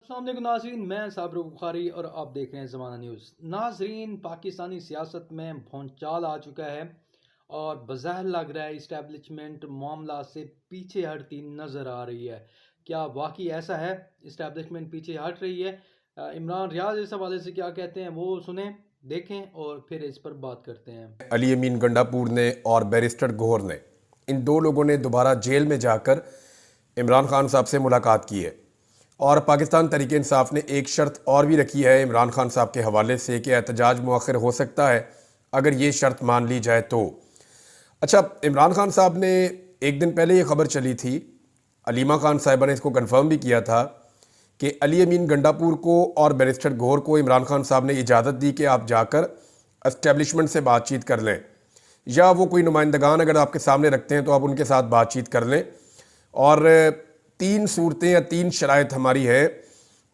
अस्सलाम वालेकुम नाज़रीन, मैं साबिर बुखारी और आप देख रहे हैं ज़माना न्यूज़। नाज़रीन, पाकिस्तानी सियासत में भौंचाल आ चुका है और बज़ाहिर लग रहा है इस्टेब्लिशमेंट मामला से पीछे हटती नज़र आ रही है। क्या वाकई ऐसा है? इस्टेब्लिशमेंट पीछे हट रही है? इमरान रियाज इस हवाले से क्या कहते हैं वो सुने, देखें और फिर इस पर बात करते हैं। अली अमीन गंडापुर ने और बैरिस्टर गौहर ने, इन दो लोगों ने दोबारा जेल में जाकर इमरान खान साहब से मुलाकात की है और पाकिस्तान तहरीक इंसाफ ने एक शर्त और भी रखी है इमरान खान साहब के हवाले से कि एहतजाज मुअख्खर हो सकता है अगर ये शर्त मान ली जाए तो। अच्छा, इमरान खान साहब ने एक दिन पहले ये खबर चली थी, अलीमा खान साहिबा ने इसको कन्फर्म भी किया था कि अली अमीन गंडापुर को और बैरिस्टर गौहर को इमरान खान साहब ने इजाज़त दी कि आप जाकर एस्टेब्लिशमेंट से बातचीत कर लें, या वो कोई नुमाइंदगान अगर आपके सामने रखते हैं तो आप उनके साथ बातचीत कर लें। और तीन सूरतें या तीन शराइत हमारी है,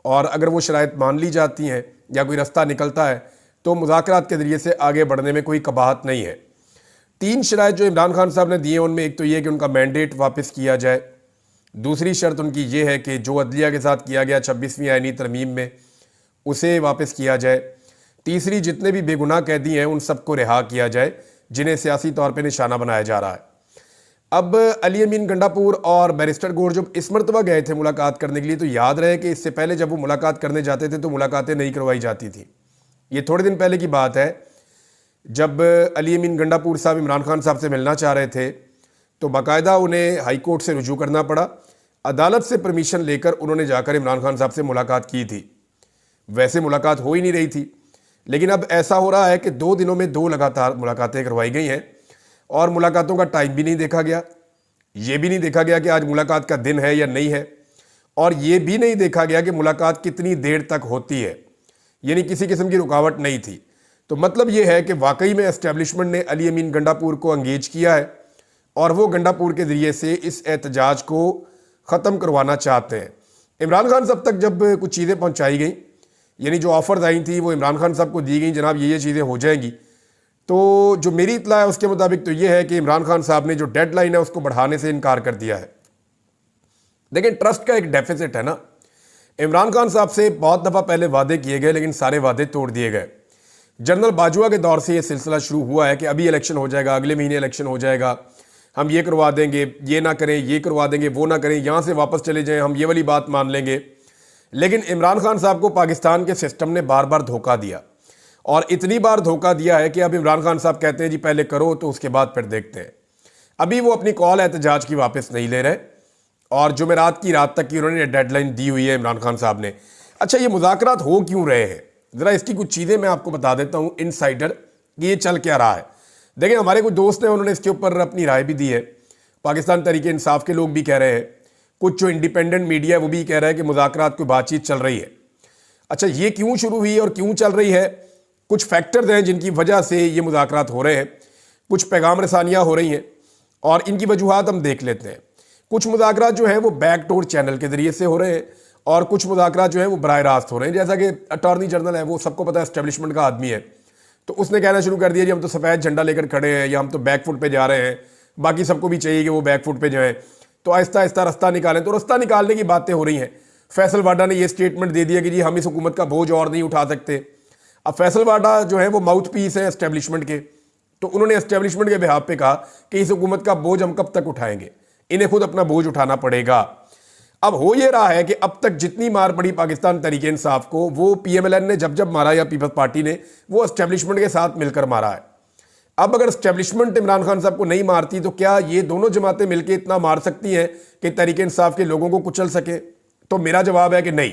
और अगर वो शराइत मान ली जाती हैं या कोई रास्ता निकलता है तो मुज़ाकरात के ज़रिए से आगे बढ़ने में कोई कबाहत नहीं है। तीन शराइत जो इमरान खान साहब ने दिए उनमें एक तो ये कि उनका मैंडेट वापस किया जाए, दूसरी शर्त उनकी ये है कि जो अदलिया के साथ किया गया 26वीं आईनी तरमीम में उसे वापस किया जाए, तीसरी जितने भी बेगुनाह कैदी हैं उन सबको रिहा किया जाए जिन्हें सियासी तौर पे निशाना बनाया जा रहा है। अब अली अमीन गंडापुर और बैरिस्टर गौहर जब इस मरतबा गए थे मुलाकात करने के लिए, तो याद रहे कि इससे पहले जब वो मुलाकात करने जाते थे तो मुलाकातें नहीं करवाई जाती थी। ये थोड़े दिन पहले की बात है, जब अली अमीन गंडापुर साहब इमरान खान साहब से मिलना चाह रहे थे तो बाकायदा उन्हें हाई कोर्ट से रुजू करना पड़ा, अदालत से परमिशन लेकर उन्होंने जाकर इमरान खान साहब से मुलाकात की थी। वैसे मुलाकात हो ही नहीं रही थी, लेकिन अब ऐसा हो रहा है कि 2 दिनों में 2 लगातार मुलाकातें करवाई गई हैं और मुलाकातों का टाइम भी नहीं देखा गया, ये भी नहीं देखा गया कि आज मुलाकात का दिन है या नहीं है, और ये भी नहीं देखा गया कि मुलाकात कितनी देर तक होती है, यानी किसी किस्म की रुकावट नहीं थी। तो मतलब ये है कि वाकई में एस्टेब्लिशमेंट ने अली अमीन गंडापुर को अंगेज किया है और वो गंडापुर के ज़रिए से इस एहतजाज को ख़त्म करवाना चाहते हैं। इमरान खान साहब तक जब कुछ चीज़ें पहुँचाई गई, यानी जो ऑफ़र्स आई थी वो इमरान खान साहब को दी गई, जनाब ये चीज़ें हो जाएंगी, तो जो मेरी इत्तला है उसके मुताबिक तो ये है कि इमरान खान साहब ने जो डेडलाइन है उसको बढ़ाने से इनकार कर दिया है। लेकिन ट्रस्ट का एक डेफिसिट है ना, इमरान खान साहब से बहुत दफ़ा पहले वादे किए गए लेकिन सारे वादे तोड़ दिए गए। जनरल बाजवा के दौर से ये सिलसिला शुरू हुआ है कि अभी इलेक्शन हो जाएगा, अगले महीने इलेक्शन हो जाएगा, हम ये करवा देंगे, ये ना करें, ये करवा देंगे, वो ना करें, यहाँ से वापस चले जाएं, हम ये वाली बात मान लेंगे। लेकिन इमरान खान साहब को पाकिस्तान के सिस्टम ने बार बार धोखा दिया, और इतनी बार धोखा दिया है कि अब इमरान खान साहब कहते हैं जी पहले करो तो उसके बाद फिर देखते हैं। अभी वो अपनी कॉल एहतजाज की वापस नहीं ले रहे, और जुमेरात की रात तक की उन्होंने डेडलाइन दी हुई है इमरान खान साहब ने। अच्छा, ये मुज़ाकरात हो क्यों रहे हैं, ज़रा इसकी कुछ चीज़ें मैं आपको बता देता हूँ इनसाइडर कि ये चल क्या रहा है। देखिए, हमारे कुछ दोस्त हैं, उन्होंने इसके ऊपर अपनी राय भी दी है। पाकिस्तान तहरीक इंसाफ के लोग भी कह रहे हैं, कुछ जो इंडिपेंडेंट मीडिया है वो भी कह रहा है कि मुज़ाकरात की बातचीत चल रही है। अच्छा, ये क्यों शुरू हुई और क्यों चल रही है? कुछ फैक्टर्स हैं जिनकी वजह से ये मुज़ाकरात हो रहे हैं, कुछ पैगाम रसानियाँ हो रही हैं, और इनकी वजूहात हम देख लेते हैं। कुछ मुज़ाकरात जो है वो बैकडोर चैनल के ज़रिए से हो रहे हैं, और कुछ मुज़ाकरात जो है वो बराह रास्त हो रहे हैं। जैसा कि अटॉर्नी जनरल है, वो सबको पता है एस्टेब्लिशमेंट का आदमी है, तो उसने कहना शुरू कर दिया जी हम तो सफ़ेद झंडा लेकर खड़े हैं, या हम तो बैक फुट पे जा रहे हैं, बाकी सबको भी चाहिए कि वो बैक फुट पे जाएं, तो आहिस्ता आहिस्ता रास्ता निकालें। तो रास्ता निकालने की बातें हो रही हैं। फैसल वाडा ने ये स्टेटमेंट दे दिया कि जी हम इस हुकूमत का बोझ और नहीं उठा सकते। अब फैसल वाडा जो है वो माउथ पीस है एस्टेब्लिशमेंट के, तो उन्होंने एस्टेब्लिशमेंट के बिहाफ पे कहा कि इस हुकूमत का बोझ हम कब तक उठाएंगे, इन्हें खुद अपना बोझ उठाना पड़ेगा। अब हो ये रहा है कि अब तक जितनी मार पड़ी पाकिस्तान तहरीक इंसाफ को, वो पीएमएलएन ने जब जब मारा, या पीपल्स पार्टी ने, वो एस्टेब्लिशमेंट के साथ मिलकर मारा है। अब अगर एस्टेब्लिशमेंट इमरान खान साहब को नहीं मारती तो क्या ये दोनों जमातें मिलकर इतना मार सकती हैं कि तहरीक इंसाफ के लोगों को कुचल सके? तो मेरा जवाब है कि नहीं।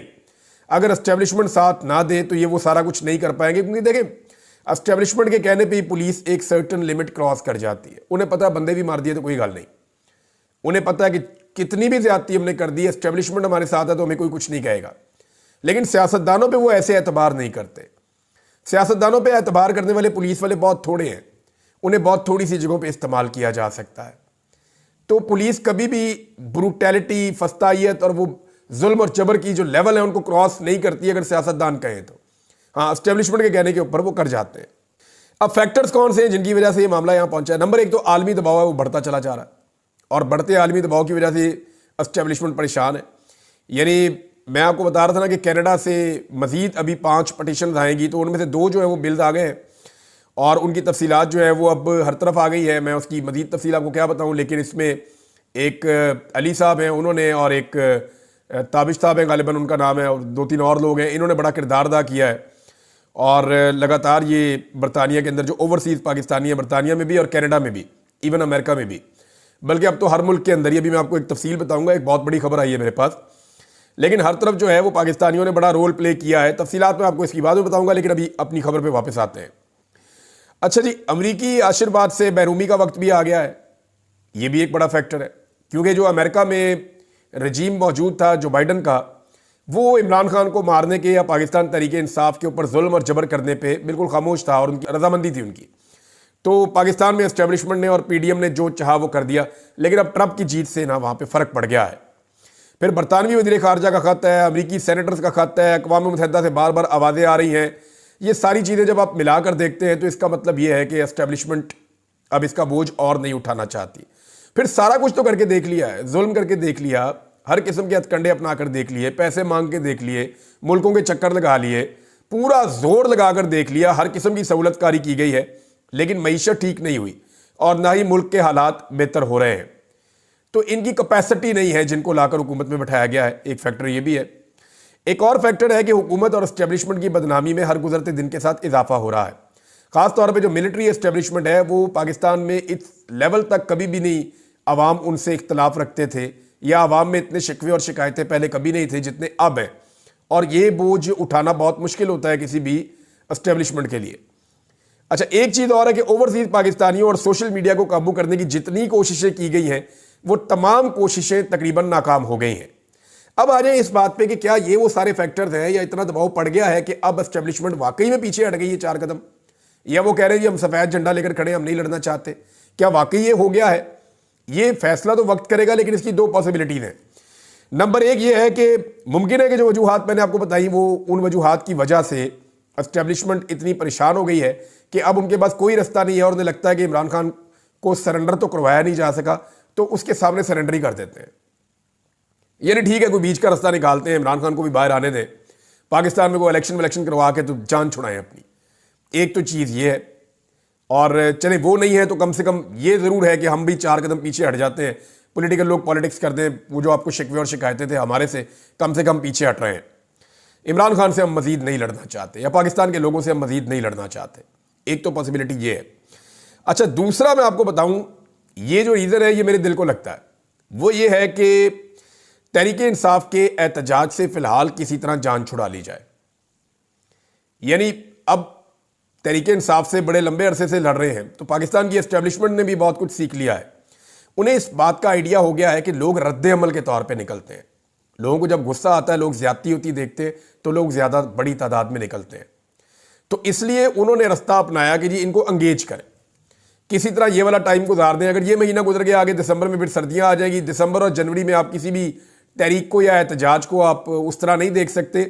अगर एस्टेब्लिशमेंट साथ ना दे तो ये वो सारा कुछ नहीं कर पाएंगे, क्योंकि देखें, एस्टेब्लिशमेंट के कहने पर ही पुलिस एक सर्टन लिमिट क्रॉस कर जाती है। उन्हें पता है बंदे भी मार दिए तो कोई गल नहीं, उन्हें पता है कि कितनी भी ज्यादती हमने कर दी, एस्टेब्लिशमेंट हमारे साथ है तो हमें कोई कुछ नहीं कहेगा। लेकिन सियासतदानों पे वो ऐसे एतबार नहीं करते। सियासतदानों पे एतबार करने वाले पुलिस वाले बहुत थोड़े हैं, उन्हें बहुत थोड़ी सी जगहों पे इस्तेमाल किया जा सकता है। तो पुलिस कभी भी ब्रूटैलिटी, फस्तायत और वो जुल्म और जबर की जो लेवल है उनको क्रॉस नहीं करती अगर सियासतदान कहें तो। हाँ, एस्टेब्लिशमेंट के कहने के ऊपर वो कर जाते हैं। अब फैक्टर्स कौन से हैं जिनकी वजह से ये मामला यहाँ पहुंचा है? नंबर 1 तो आलमी दबाव है, वो बढ़ता चला जा रहा है, और बढ़ते आलमी दबाव की वजह से एस्टेब्लिशमेंट परेशान है। यानी मैं आपको बता रहा था ना कि कनाडा से मज़ीद अभी 5 पटिशन आएंगी, तो उनमें से 2 जो है वो बिल्स आ गए हैं और उनकी तफसीलात जो है वो अब हर तरफ आ गई है। मैं उसकी मज़ीद तफसील आपको क्या बताऊं, लेकिन इसमें एक अली साहब हैं उन्होंने, और एक ताबिश साहब हैं गालिबन उनका नाम है, और 2-3 और लोग हैं, इन्होंने बड़ा किरदार अदा किया है। और लगातार ये बरतानिया के अंदर जो ओवरसीज़ पाकिस्तानी है, बरतानिया में भी और कनाडा में भी, इवन अमेरिका में भी, बल्कि अब तो हर मुल्क के अंदर ही। अभी मैं आपको एक तफसील बताऊंगा, एक बहुत बड़ी खबर आई है मेरे पास, लेकिन हर तरफ जो है वो पाकिस्तानियों ने बड़ा रोल प्ले किया है। तफसीलात मैं आपको इसकी बाद में बताऊंगा, लेकिन अभी अपनी खबर पे वापस आते हैं। अच्छा जी, अमरीकी आशीर्वाद से बैरूमी का वक्त भी आ गया है, ये भी एक बड़ा फैक्टर है, क्योंकि जो अमेरिका में रजीम मौजूद था जो बाइडन का, वो इमरान खान को मारने के या पाकिस्तान तहरीक इंसाफ के ऊपर जुल्म और जबर करने पे बिल्कुल खामोश था और उनकी रजामंदी थी उनकी। तो पाकिस्तान में एस्टेब्लिशमेंट ने और पीडीएम ने जो चाहा वो कर दिया, लेकिन अब ट्रंप की जीत से ना वहाँ पे फ़र्क पड़ गया है। फिर बरतानवी वज़ीर ख़ारजा का ख़त है, अमरीकी सेनेटर्स का ख़त है, अक़वाम मुत्तहिदा से बार बार आवाज़ें आ रही हैं। ये सारी चीज़ें जब आप मिलाकर देखते हैं तो इसका मतलब ये है कि एस्टेब्लिशमेंट अब इसका बोझ और नहीं उठाना चाहती। फिर सारा कुछ तो करके देख लिया है, जुल्म करके देख लिया, हर किस्म के हथकंडे अपना कर देख लिए, पैसे मांग के देख लिए, मुल्कों के चक्कर लगा लिए, पूरा जोर लगाकर देख लिया, हर किस्म की सहूलतकारी की गई है, लेकिन मईशत ठीक नहीं हुई और ना ही मुल्क के हालात बेहतर हो रहे हैं। तो इनकी कैपेसिटी नहीं है जिनको लाकर हुकूमत में बैठाया गया है, एक फैक्टर ये भी है। एक और फैक्टर है कि हुकूमत और एस्टेब्लिशमेंट की बदनामी में हर गुजरते दिन के साथ इजाफा हो रहा है। खास तौर पे जो मिलिट्री एस्टेब्लिशमेंट है वो पाकिस्तान में इस लेवल तक कभी भी नहीं, अवाम उनसे इख्तलाफ रखते थे या अवाम में इतने शिकवे और शिकायतें पहले कभी नहीं थे जितने अब हैं, और ये बोझ उठाना बहुत मुश्किल होता है किसी भी एस्टेब्लिशमेंट के लिए। अच्छा, एक चीज़ और है कि ओवरसीज पाकिस्तानियों और सोशल मीडिया को काबू करने की जितनी कोशिशें की गई हैं वो तमाम कोशिशें तकरीबन नाकाम हो गई हैं। अब आ जाए इस बात पे कि क्या ये वो सारे फैक्टर्स हैं या इतना दबाव पड़ गया है कि अब एस्टेब्लिशमेंट वाकई में पीछे हट गई है 4 कदम, या वो कह रहे हैं जी हम सफ़ेद झंडा लेकर खड़े, हम नहीं लड़ना चाहते। क्या वाकई ये हो गया है? ये फैसला तो वक्त करेगा, लेकिन इसकी 2 पॉसिबिलिटीज़ हैं। नंबर 1 ये है कि मुमकिन है कि जो वजूहात मैंने आपको बताई वो उन वजूहात की वजह से एस्टेब्लिशमेंट इतनी परेशान हो गई है कि अब उनके पास कोई रास्ता नहीं है और उन्हें लगता है कि इमरान खान को सरेंडर तो करवाया नहीं जा सका, तो उसके सामने सरेंडर ही कर देते हैं। यानी ठीक है, कोई बीच का रास्ता निकालते हैं, इमरान खान को भी बाहर आने दें, पाकिस्तान में कोई इलेक्शन करवा के तो जान छुड़ाएं अपनी। एक तो चीज़ ये है, और चले वो नहीं है तो कम से कम ये ज़रूर है कि हम भी 4 कदम पीछे हट जाते हैं। पॉलिटिकल लोग पॉलिटिक्स कर दें, वो जो आपको शिकवे और शिकायतें थे हमारे से कम पीछे हट रहे हैं। इमरान खान से हम मजीद नहीं लड़ना चाहते या पाकिस्तान के लोगों से हम मजीद नहीं लड़ना चाहते। एक तो पॉसिबिलिटी ये है। अच्छा, दूसरा मैं आपको बताऊं, ये जो रीज़न है ये मेरे दिल को लगता है वो ये है कि तहरीक इंसाफ के एहतजाज से फिलहाल किसी तरह जान छुड़ा ली जाए। यानी अब तहरीक इंसाफ से बड़े लंबे अरसे से लड़ रहे हैं, तो पाकिस्तान की एस्टेब्लिशमेंट ने भी बहुत कुछ सीख लिया है। उन्हें इस बात का आइडिया हो गया है कि लोग रद्द अमल के तौर पे निकलते हैं। लोगों को जब गुस्सा आता है, लोग ज्यादती होती देखते हैं, तो लोग ज़्यादा बड़ी तादाद में निकलते हैं। तो इसलिए उन्होंने रास्ता अपनाया कि जी इनको अंगेज करें, किसी तरह ये वाला टाइम गुजार दें। अगर ये महीना गुजर गया, आगे दिसंबर में फिर सर्दियाँ आ जाएगी। दिसंबर और जनवरी में आप किसी भी तहरीक को या एहतजाज को आप उस तरह नहीं देख सकते,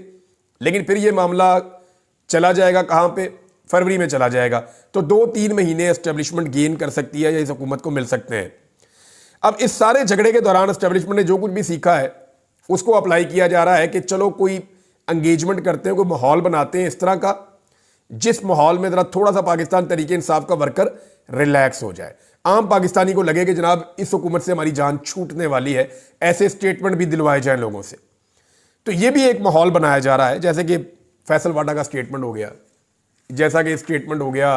लेकिन फिर ये मामला चला जाएगा कहाँ पे, फरवरी में चला जाएगा। तो 2-3 महीने एस्टेब्लिशमेंट गेन कर सकती है या इस हुकूमत को मिल सकते हैं। अब इस सारे झगड़े के दौरान एस्टेब्लिशमेंट ने जो कुछ भी सीखा है उसको अप्लाई किया जा रहा है कि चलो कोई एंगेजमेंट करते हैं, कोई माहौल बनाते हैं इस तरह का जिस माहौल में ज़रा थोड़ा सा पाकिस्तान तहरीक इंसाफ का वर्कर रिलैक्स हो जाए, आम पाकिस्तानी को लगे कि जनाब इस हुकूमत से हमारी जान छूटने वाली है, ऐसे स्टेटमेंट भी दिलवाए जाएं लोगों से। तो ये भी एक माहौल बनाया जा रहा है, जैसे कि फैसल वाडा का स्टेटमेंट हो गया, जैसा कि स्टेटमेंट हो गया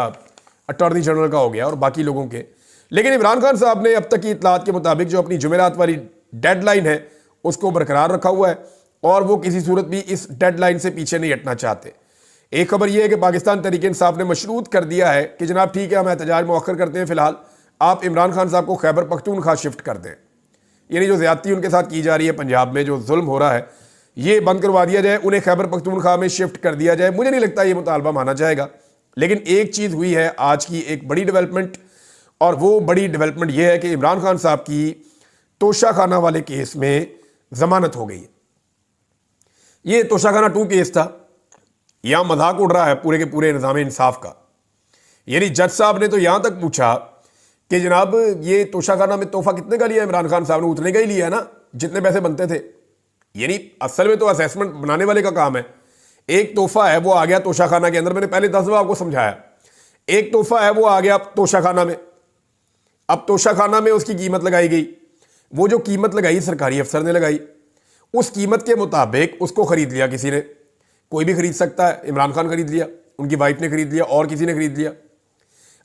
अटॉर्नी जनरल का हो गया और बाकी लोगों के। लेकिन इमरान खान साहब ने अब तक की इतलात के मुताबिक जो अपनी जुमेरात वाली डेडलाइन है उसको बरकरार रखा हुआ है और वो किसी सूरत भी इस डेडलाइन से पीछे नहीं हटना चाहते। एक खबर यह है कि पाकिस्तान तहरीक इंसाफ ने मशरूत कर दिया है कि जनाब ठीक है, हम एहतजाज मौखर करते हैं, फिलहाल आप इमरान खान साहब को खैबर पख्तूनख्वा शिफ्ट कर दें। यानी जो ज्यादती उनके साथ की जा रही है, पंजाब में जो जुल्म हो रहा है, ये बंद करवा दिया जाए, उन्हें खैबर पख्तूनख्वा में शिफ्ट कर दिया जाए। मुझे नहीं लगता ये मुतालबा माना जाएगा, लेकिन एक चीज़ हुई है आज की एक बड़ी डेवलपमेंट, और वो बड़ी डेवलपमेंट ये है कि इमरान खान साहब की तोशाखाना वाले केस में जमानत हो गई है। ये तोशाखाना 2 केस था, यहां मजाक उड़ रहा है पूरे के पूरे निज़ाम इंसाफ का। यानी जज साहब ने तो यहां तक पूछा कि जनाब ये तोशाखाना में तोहफा कितने का लिया इमरान खान साहब ने? उतने का ही लिया है ना जितने पैसे बनते थे। यानी असल में तो असेसमेंट बनाने वाले का काम है। एक तोहफा है वो आ गया तोशाखाना के अंदर, मैंने पहले 10 दफा आपको समझाया। एक तोहफा है वो आ गया तोशाखाना में, अब तोशाखाना में उसकी कीमत लगाई गई, वो जो कीमत लगाई सरकारी अफसर ने लगाई, उस कीमत के मुताबिक उसको खरीद लिया किसी ने, कोई भी खरीद सकता है। इमरान खान खरीद लिया, उनकी वाइफ ने खरीद लिया, और किसी ने खरीद लिया।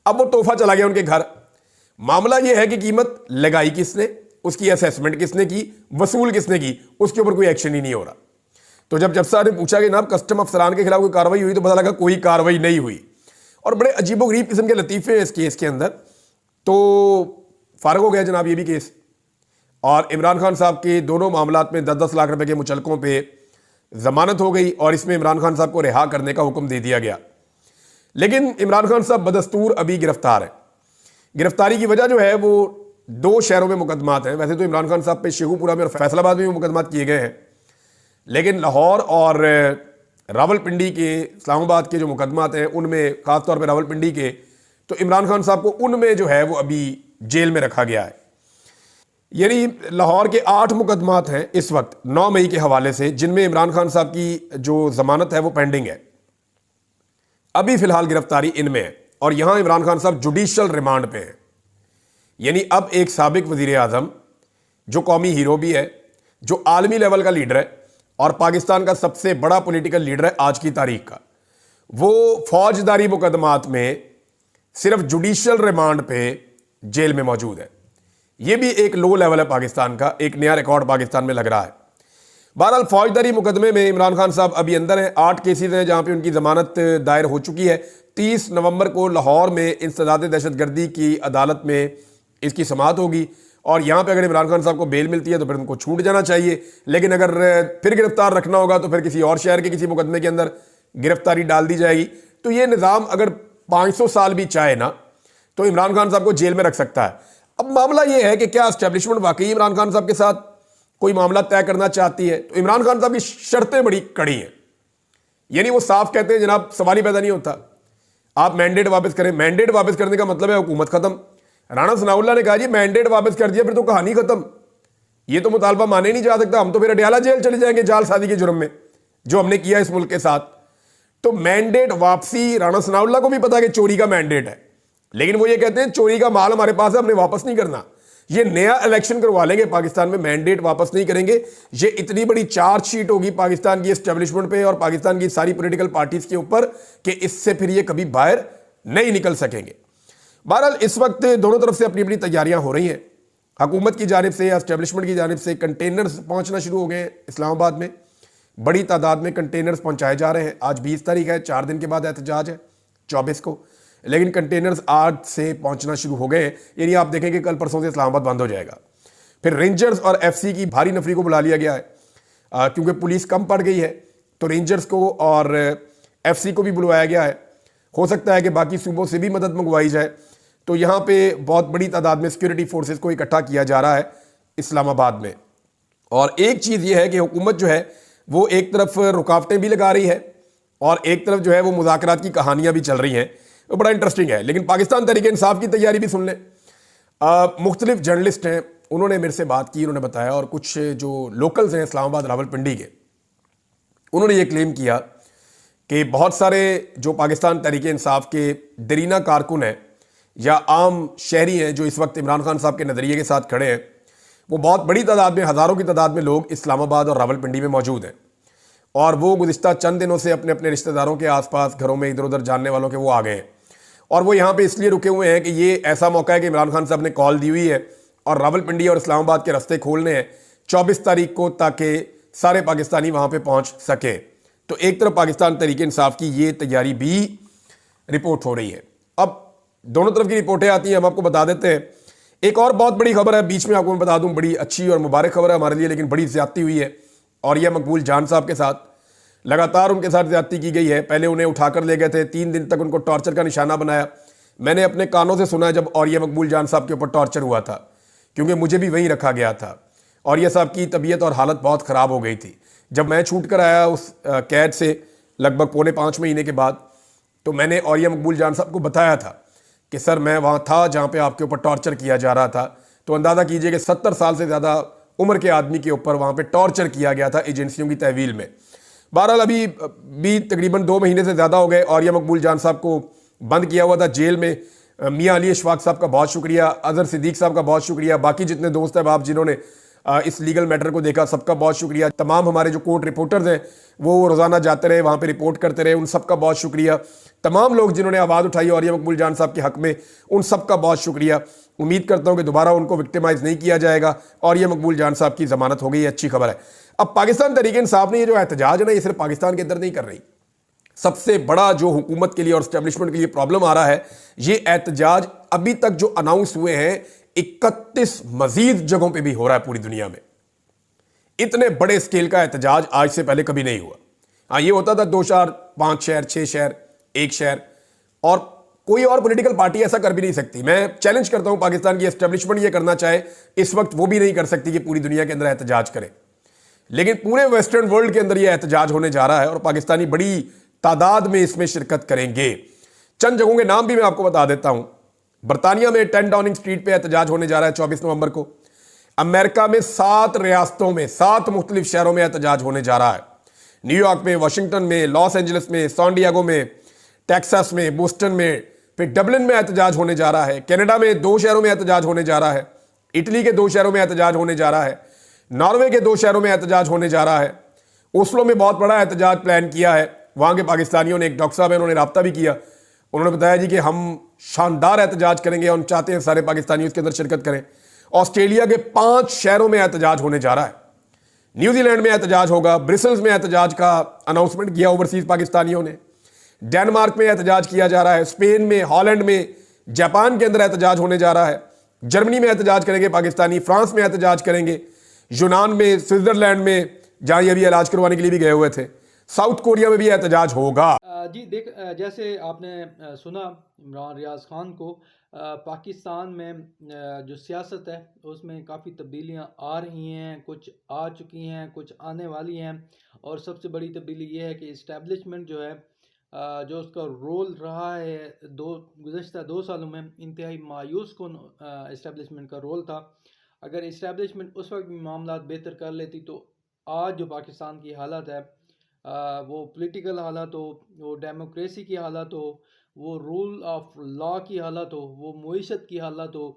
अब वो तोहफा चला गया उनके घर। मामला यह है कि कीमत लगाई किसने, उसकी असेसमेंट किसने की, वसूल किसने की, उसके ऊपर कोई एक्शन ही नहीं हो रहा। तो जब साहब ने पूछा कि ना कस्टम अफसरान के खिलाफ कोई कार्रवाई हुई, तो पता लगा कोई कार्रवाई नहीं हुई। और बड़े अजीबोगरीब किस्म के लतीफे हैं इस केस के अंदर। तो फारग हो गया जनाब ये भी केस, और इमरान खान साहब के दोनों मामलात में 10-10 लाख रुपए के मुचलकों पे जमानत हो गई, और इसमें इमरान खान साहब को रिहा करने का हुक्म दे दिया गया। लेकिन इमरान खान साहब बदस्तूर अभी गिरफ्तार है। गिरफ्तारी की वजह जो है वो 2 शहरों में मुकदमात हैं। वैसे तो इमरान खान साहब पे शेखुपुरा में और फैसलाबाद में भी मुकदमात किए गए हैं, लेकिन लाहौर और रावलपिंडी के, इस्लामाबाद के जो मुकदमात हैं उनमें, खासतौर पर रावलपिंडी के, तो इमरान खान साहब को उनमें जो है वो अभी जेल में रखा गया है। यानी लाहौर के 8 मुकदमात हैं इस वक्त 9 मई के हवाले से, जिनमें इमरान खान साहब की जो जमानत है वो पेंडिंग है। अभी फिलहाल गिरफ्तारी इनमें है, और यहां इमरान खान साहब जुडिशल रिमांड पे हैं। यानी अब एक साबिक वजीर आजम, जो कौमी हीरो भी है, जो आलमी लेवल का लीडर है, और पाकिस्तान का सबसे बड़ा पॉलिटिकल लीडर है आज की तारीख का, वो फौजदारी मुकदमात में सिर्फ जुडिशल रिमांड पे जेल में मौजूद है। यह भी एक लो लेवल है पाकिस्तान का, एक नया रिकॉर्ड पाकिस्तान में लग रहा है। बहरहाल फौजदारी मुकदमे में इमरान खान साहब अभी अंदर हैं। 8 केसेस हैं जहां पे उनकी जमानत दायर हो चुकी है। 30 नवंबर को लाहौर में इंसदाद दहशतगर्दी की अदालत में इसकी समाअत होगी, और यहां पे अगर इमरान खान साहब को बेल मिलती है तो फिर उनको छूट जाना चाहिए। लेकिन अगर फिर गिरफ्तार रखना होगा तो फिर किसी और शहर के किसी मुकदमे के अंदर गिरफ्तारी डाल दी जाएगी। तो ये निज़ाम अगर 500 साल भी चाहे ना, तो इमरान खान साहब को जेल में रख सकता है। अब मामला यह है कि क्या एस्टेब्लिशमेंट वाकई इमरान खान साहब के साथ कोई मामला तय करना चाहती है। तो इमरान खान साहब की शर्तें बड़ी कड़ी हैं। यानी वो साफ कहते हैं जनाब, सवाल ही पैदा नहीं होता, आप मैंडेट वापस करें। मैंडेट वापस करने का मतलब है हुकूमत खत्म। राणा सनाउल्लाह ने कहा जी मैंडेट वापस कर दिया फिर तो कहानी खत्म, ये तो मुतालबा माने नहीं जा सकता, हम तो फिर अडयाला जेल चले जाएंगे जाल सादी के जुर्म में, जो हमने किया इस मुल्क के साथ। तो मैंडेट वापसी, राणा सनाउल्लाह को भी पता है कि चोरी का मैंडेट है, लेकिन वो ये कहते हैं चोरी का माल हमारे पास है, हमने वापस नहीं करना। ये नया इलेक्शन करवा लेंगे पाकिस्तान में, मैंडेट वापस नहीं करेंगे। ये इतनी बड़ी चार्जशीट होगी पाकिस्तान की एस्टेब्लिशमेंट पे और पाकिस्तान की सारी पॉलिटिकल पार्टीज के ऊपर कि इससे फिर ये कभी बाहर नहीं निकल सकेंगे। बहरहाल इस वक्त दोनों तरफ से अपनी अपनी तैयारियां हो रही हैं। हुकूमत की जानिब से, एस्टेब्लिशमेंट की जानिब से कंटेनर्स पहुंचना शुरू हो गए हैं। इस्लामाबाद में बड़ी तादाद में कंटेनर्स पहुंचाए जा रहे हैं। आज 20 तारीख है, 4 दिन के बाद एहतजाज है 24 को, लेकिन कंटेनर्स आज से पहुंचना शुरू हो गए। यानी आप देखेंगे कल परसों से इस्लामाबाद बंद हो जाएगा। फिर रेंजर्स और एफसी की भारी नफरी को बुला लिया गया है, क्योंकि पुलिस कम पड़ गई है, तो रेंजर्स को और एफसी को भी बुलवाया गया है। हो सकता है कि बाकी सूबों से भी मदद मंगवाई जाए। तो यहाँ पे बहुत बड़ी तादाद में सिक्योरिटी फोर्सेस को इकट्ठा किया जा रहा है इस्लामाबाद में। और एक चीज़ ये है कि हुकूमत जो है वो एक तरफ रुकावटें भी लगा रही है और एक तरफ जो है वो मुज़ाकरात की कहानियाँ भी चल रही हैं। वो बड़ा इंटरेस्टिंग है। लेकिन पाकिस्तान तहरीक इंसाफ की तैयारी भी सुन लें। मुख्तलिफ जर्नलिस्ट हैं, उन्होंने मेरे से बात की, उन्होंने बताया, और कुछ जो लोकल्स हैं इस्लामाबाद रावलपिंडी के, उन्होंने ये क्लेम किया कि बहुत सारे जो पाकिस्तान तहरीक इंसाफ के दरीना कारकुन हैं या आम शहरी हैं जो इस वक्त इमरान खान साहब के नज़रिए के साथ खड़े हैं, वो बहुत बड़ी तादाद में, हज़ारों की तादाद में लोग इस्लामाबाद और रावलपिंडी में मौजूद हैं। और वो गुज़िश्ता चंद दिनों से अपने अपने रिश्तेदारों के आसपास घरों में इधर उधर जानने वालों के वो आ गए हैं। और वो यहाँ पे इसलिए रुके हुए हैं कि ये ऐसा मौका है कि इमरान खान साहब ने कॉल दी हुई है और रावलपिंडी और इस्लामाबाद के रास्ते खोलने हैं 24 तारीख को, ताकि सारे पाकिस्तानी वहाँ पर पहुँच सकें। तो एक तरफ पाकिस्तान तहरीक इंसाफ की ये तैयारी भी रिपोर्ट हो रही है। अब दोनों तरफ की रिपोर्टें आती हैं, हम आपको बता देते हैं। एक और बहुत बड़ी खबर है, बीच में आपको मैं बता दूं, बड़ी अच्छी और मुबारक खबर है हमारे लिए, लेकिन बड़ी ज्यादती हुई है और यह मकबूल जान साहब के साथ लगातार उनके साथ ज्यादती की गई है। पहले उन्हें उठाकर ले गए थे, 3 दिन तक उनको टॉर्चर का निशाना बनाया। मैंने अपने कानों से सुना जब और यह मकबूल जान साहब के ऊपर टॉर्चर हुआ था, क्योंकि मुझे भी वहीं रखा गया था और यह साहब की तबीयत और हालत बहुत ख़राब हो गई थी। जब मैं छूट कर आया उस कैद से लगभग 4.5 महीने के बाद, तो मैंने और यह मकबूल जान साहब को बताया था कि सर मैं वहाँ था जहाँ पे आपके ऊपर टॉर्चर किया जा रहा था। तो अंदाज़ा कीजिए कि 70 साल से ज़्यादा उम्र के आदमी के ऊपर वहाँ पे टॉर्चर किया गया था एजेंसियों की तहवील में। बहरहाल अभी भी तकरीबन 2 महीने से ज़्यादा हो गए औरिया मकबूल जान साहब को बंद किया हुआ था जेल में। मियाँ अली अशफाक साहब का बहुत शुक्रिया, अजहर सिद्दीक साहब का बहुत शुक्रिया, बाकी जितने दोस्त हैं आप जिन्होंने इस लीगल मैटर को देखा सबका बहुत शुक्रिया। तमाम हमारे जो कोर्ट रिपोर्टर्स हैं वो रोज़ाना जाते रहे वहाँ पे रिपोर्ट करते रहे, उन सबका बहुत शुक्रिया। तमाम लोग जिन्होंने आवाज़ उठाई औरिया मकबूल जान साहब के हक में, उन सबका बहुत शुक्रिया। उम्मीद करता हूँ कि दोबारा उनको विक्टिमाइज नहीं किया जाएगा और ये मकबूल जान साहब की जमानत हो गई, अच्छी खबर है। अब पाकिस्तान तहरीक इंसाफ ने ये जो एहतजाज है ना, ये सिर्फ पाकिस्तान के अंदर नहीं कर रही। सबसे बड़ा जो हुकूमत के लिए और स्टैब्लिशमेंट के लिए प्रॉब्लम आ रहा है, ये एहतजाज अभी तक जो अनाउंस हुए हैं 31 मजीद जगहों पे भी हो रहा है पूरी दुनिया में। इतने बड़े स्केल का एहतजाज आज से पहले कभी नहीं हुआ। हाँ, ये होता था 2 शहर, 5 शहर, 6 शहर, 1 शहर, और कोई और पॉलिटिकल पार्टी ऐसा कर भी नहीं सकती। मैं चैलेंज करता हूं पाकिस्तान की एस्टेब्लिशमेंट ये करना चाहे, इस वक्त वो भी नहीं कर सकती कि पूरी दुनिया के अंदर एहतजाज करे, लेकिन पूरे वेस्टर्न वर्ल्ड के अंदर यह एहतजाज होने जा रहा है और पाकिस्तानी बड़ी तादाद में इसमें शिरकत करेंगे। चंद जगहों के नाम भी मैं आपको बता देता हूं। बरतानिया में 10 डाउनिंग स्ट्रीट पे एहतजाज होने जा रहा है 24 नवंबर को। अमेरिका में 7 रियासतों में 7 मुख्तलिफ शहरों में एहतजाज होने जा रहा है। न्यूयॉर्क में, वाशिंगटन में, लॉस एंजलिस में, सैन डिएगो में, टेक्सास में, बोस्टन में, फिर डबलिन में एहतजाज होने जा रहा है। कनाडा में 2 शहरों में एहतजाज होने जा रहा है। इटली के 2 शहरों में एहतजाज होने जा रहा है। नॉर्वे के 2 शहरों में एहतजाज होने जा रहा है। ओस्लो में बहुत बड़ा एहतजाज प्लान किया है। वहां के पाकिस्तानियों ने, एक डॉक्टर साहब है, उन्होंने रब्ता भी किया। उन्होंने बताया जी कि हम शानदार एहतजाज करेंगे और हम चाहते हैं सारे पाकिस्तानी उसके अंदर शिरकत करें। ऑस्ट्रेलिया के 5 शहरों में एहतजाज होने जा रहा है। न्यूजीलैंड में एहतजाज होगा। ब्रिसल्स में एहतजाज का अनाउंसमेंट किया ओवरसीज पाकिस्तानियों ने। डेनमार्क में एहतजाज किया जा रहा है। स्पेन में, हॉलैंड में, जापान के अंदर एहतजाज होने जा रहा है। जर्मनी में एहतजाज करेंगे पाकिस्तानी। फ्रांस में एहतजाज करेंगे। यूनान में, स्विट्जरलैंड में, जहां ये अभी इलाज करवाने के लिए भी गए हुए थे। साउथ कोरिया में भी एहतजाज होगा। जी जैसे आपने सुना इमरान रियाज खान को, पाकिस्तान में जो सियासत है उसमें काफ़ी तब्दीलियां आ रही हैं, कुछ आ चुकी हैं, कुछ आने वाली हैं। और सबसे बड़ी तब्दीली ये है कि इस्टेब्लिशमेंट जो है, जो उसका रोल रहा है गुज़श्ता 2 सालों में, इंतहाई मायूस कुन इस्टेब्लिशमेंट का रोल था। अगर इस्टेब्लिशमेंट उस वक्त भी मामला बेहतर कर लेती तो आज जो पाकिस्तान की हालत है, वो पॉलिटिकल हालत हो, वो डेमोक्रेसी की हालत हो, वो रूल ऑफ लॉ की हालत हो, वो मईशत की हालत हो,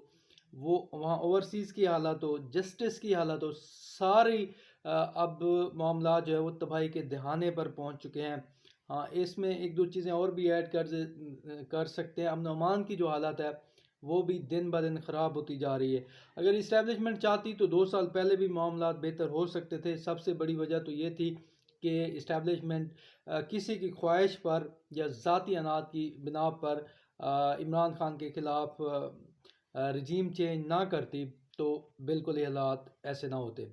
वो वहाँ ओवरसीज़ की हालत हो, जस्टिस की हालत हो, सारी अब मामला जो है वो तबाही के दहाने पर पहुँच चुके हैं। हाँ, इसमें 1-2 चीज़ें और भी ऐड कर सकते हैं। अमन अमान की जो हालत है वो भी दिन ब दिन ख़राब होती जा रही है। अगर इस्टेब्लिशमेंट चाहती तो 2 साल पहले भी मामला बेहतर हो सकते थे। सबसे बड़ी वजह तो ये थी कि इस्टेब्लिशमेंट किसी की ख्वाहिश पर या ज़ाती अनाद की बिना पर इमरान खान के ख़िलाफ़ रजीम चेंज ना करती तो बिल्कुल ये हालात ऐसे ना होते।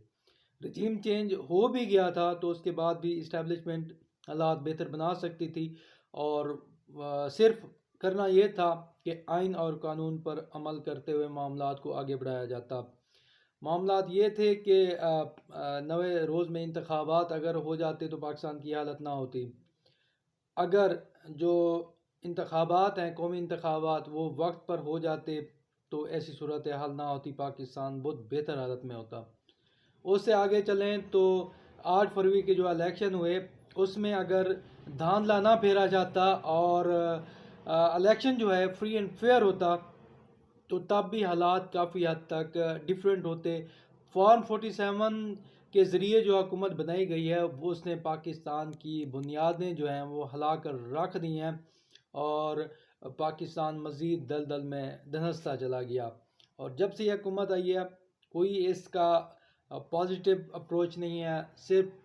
रजीम चेंज हो भी गया था तो उसके बाद भी इस्टेब्लिशमेंट हालात बेहतर बना सकती थी, और सिर्फ करना ये था कि आइन और कानून पर अमल करते हुए मामलात को आगे बढ़ाया जाता। मामलात ये थे कि नवे रोज़ में इंतखाबात अगर हो जाते तो पाकिस्तान की हालत ना होती। अगर जो इंतखाबात हैं, कौमी इंतखाबात, वो वक्त पर हो जाते तो ऐसी सूरत हाल ना होती, पाकिस्तान बहुत बेहतर हालत में होता। उससे आगे चलें तो 8 फरवरी के जो इलेक्शन हुए उसमें अगर धांधला ना फेरा जाता और इलेक्शन जो है फ्री एंड फेयर होता तो तब भी हालात काफ़ी हद तक डिफरेंट होते। फॉर्म 47 के ज़रिए जो हुकूमत बनाई गई है वो उसने पाकिस्तान की बुनियादें जो हैं वो हिला कर रख दी हैं और पाकिस्तान मज़ीद दलदल में धंसता चला गया। और जब से यह हुकूमत आई है कोई इसका पॉजिटिव अप्रोच नहीं है, सिर्फ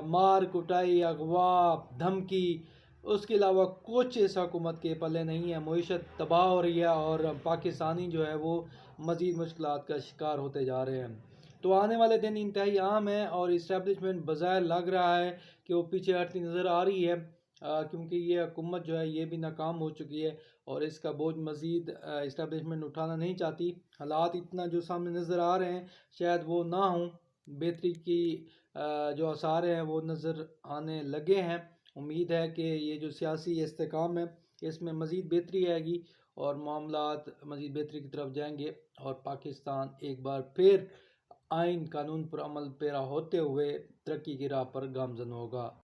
मार कुटाई, अगवा, धमकी, उसके अलावा कुछ इस हुकूमत के पल्ले नहीं है। मईशत तबाह हो रही है और पाकिस्तानी जो है वो मज़ीद मुश्किलात का शिकार होते जा रहे हैं। तो आने वाले दिन इंतहाई आम है और इस्टेब्लिशमेंट बज़ाहिर लग रहा है कि वो पीछे हटती नज़र आ रही है, क्योंकि ये हुकूमत जो है ये भी नाकाम हो चुकी है और इसका बोझ मज़ीद इस्टेब्लिशमेंट उठाना नहीं चाहती। हालात इतना जो सामने नज़र आ रहे हैं शायद वो ना हों, बेहतरी की जो आसार हैं वो नज़र आने लगे हैं। उम्मीद है कि ये जो सियासी इस्तेकाम है इसमें मज़ीद बेहतरी आएगी और मामलात मज़ीद बेहतरी की तरफ जाएंगे और पाकिस्तान एक बार फिर आइन कानून पर अमल पैरा होते हुए तरक्की की राह पर गामजन होगा।